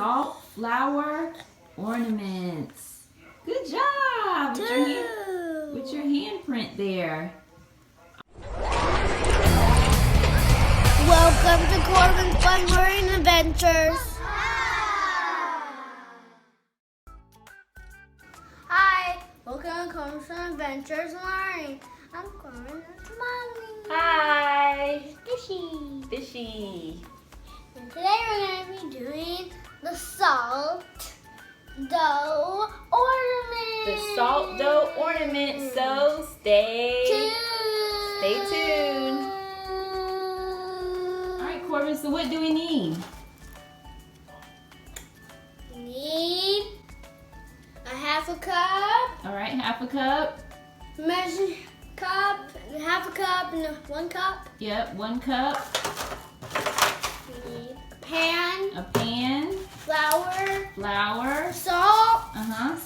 salt, flour, ornaments. Good job with your handprint there. Welcome to Corban's Fun Learning Adventures. Hi, welcome to Corban's Fun Adventures Learning. I'm Corban, that's Mommy. Hi. Fishy. Fishy. And today we're going to be doing the salt dough ornament. The salt dough ornament, so stay tuned. All right, Corban, so what do we need? We need a half a cup. All right, half a cup. Measure cup, half a cup, and 1 cup. Yep, 1 cup. We need a pan. A pan. Flour. Flour. Salt.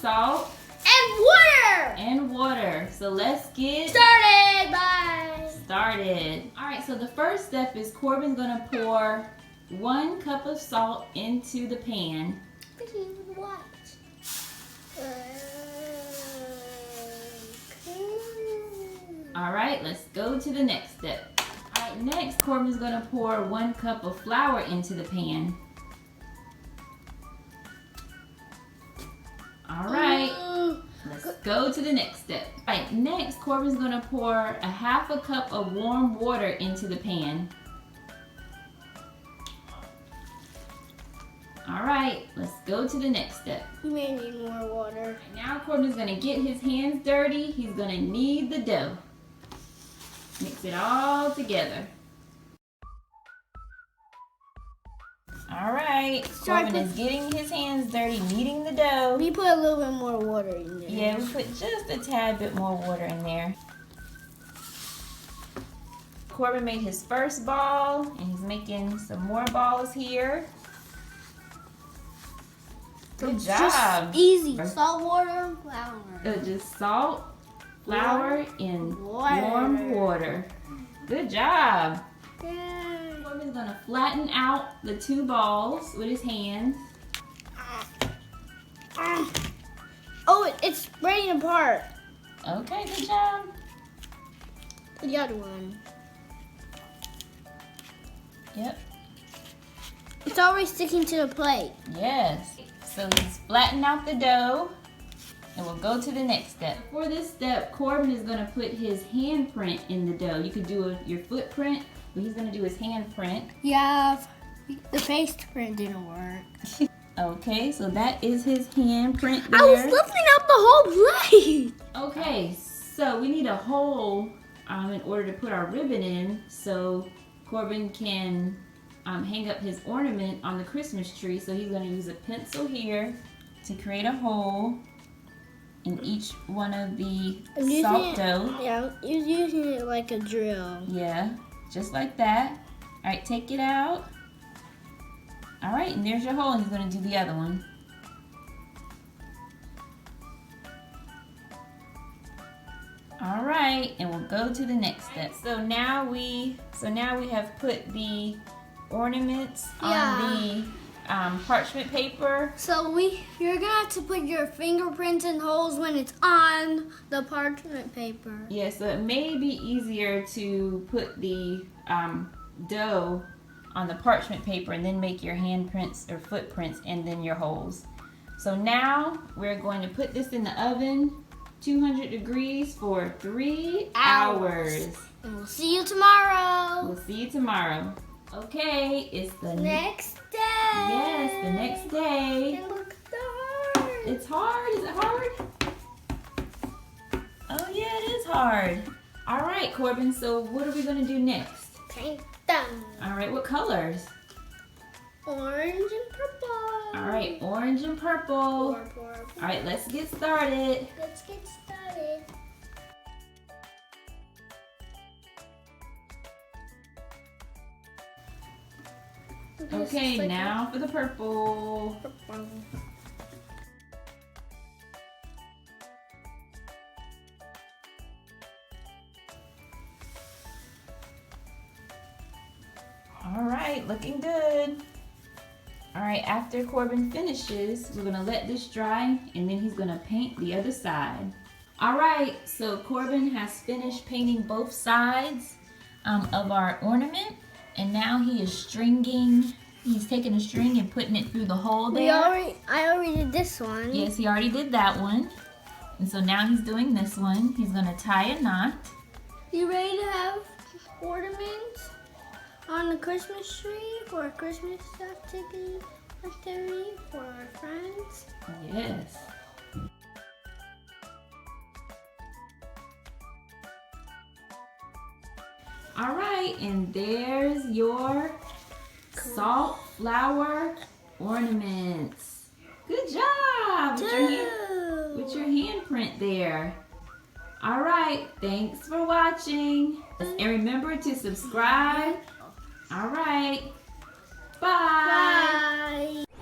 Salt. And water. And water. So let's get Started. Bye. started. All right, so the first step is Corban's gonna pour 1 cup of salt into the pan. What? All right, let's go to the next step. All right, next Corban's gonna pour 1 cup of flour into the pan. All right, let's go to the next step. All right, next Corban's gonna pour a half a cup of warm water into the pan. All right, let's go to the next step. You may need more water. Now Corban's gonna get his hands dirty. He's gonna knead the dough. Mix it all together. All right, Corban is getting his hands dirty, kneading the dough. We put a little bit more water in there. Yeah, we put just a tad bit more water in there. Corban made his first ball, and he's making some more balls here. Good job. Just easy. Salt, water, flour. Just salt, flour, and warm water. Good job. Yay. Corban's gonna flatten out the 2 balls with his hands. Oh, it's spreading apart. Okay, good job. The other one. Yep. It's always sticking to the plate. Yes. So he's flattening out the dough, and we'll go to the next step. For this step, Corban is gonna put his handprint in the dough. You could do your footprint, but he's gonna do his handprint. Yeah, the face print didn't work. Okay, so that is his handprint there. I was lifting up the whole plate. Okay, so we need a hole in order to put our ribbon in, so Corban can hang up his ornament on the Christmas tree. So he's going to use a pencil here to create a hole in each one of the salt dough. Yeah, you're using it like a drill. Yeah, just like that. All right, take it out. All right, and there's your hole, and he's going to do the other one. All right, and we'll go to the next step. So now we have put the ornaments on the parchment paper. So you're gonna have to put your fingerprints in holes when it's on the parchment paper. Yeah, so it may be easier to put the dough on the parchment paper and then make your handprints or footprints and then your holes. So now we're going to put this in the oven, 200 degrees for 3 hours. And we'll see you tomorrow. We'll see you tomorrow. Okay, it's the Next day. Yes, the next day. It looks hard. It's hard. Is it hard? Oh yeah, it is hard. All right, Corban. So what are we gonna do next? Paint them. All right, what colors? Orange and purple. All right, orange and purple. All right, let's get started. Let's get started. Okay, now for the purple. All right, looking good. All right, after Corbin finishes, we're gonna let this dry and then he's gonna paint the other side. All right, so Corbin has finished painting both sides of our ornament, and now he is stringing. He's taking a string and putting it through the hole there. I already did this one. Yes, he already did that one. And so now he's doing this one. He's gonna tie a knot. You ready to have ornaments on the Christmas tree for a Christmas activity for our friends? Yes. All right, and there's your salt flower ornaments. Good job with your handprint there. All right, thanks for watching. And remember to subscribe. All right, bye. Bye.